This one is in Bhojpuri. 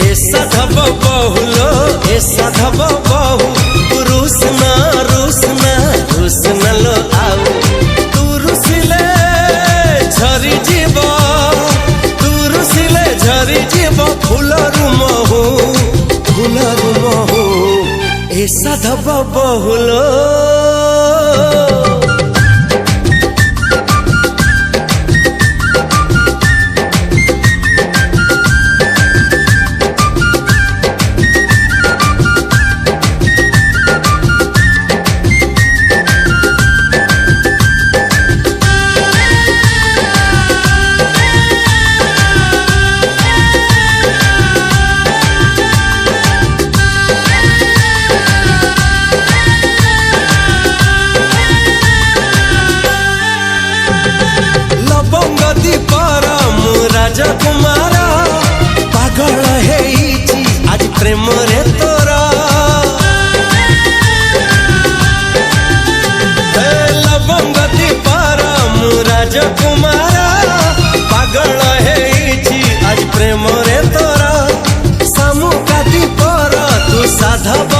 ए साधव बहुलो ए साधव बहु रुसना रुसना रुसना लो आउ तू रुसिले झरी जीव तू रुसिले झरी जीव फुलरु महु ए साधव बहुलो राजकुमार पागल हेइछि आज प्रेम रे तोरा लवंग दीपार मु राजकुमार पागल हेइछि आज प्रेम रे तोरा सामुका दीपर तू साधव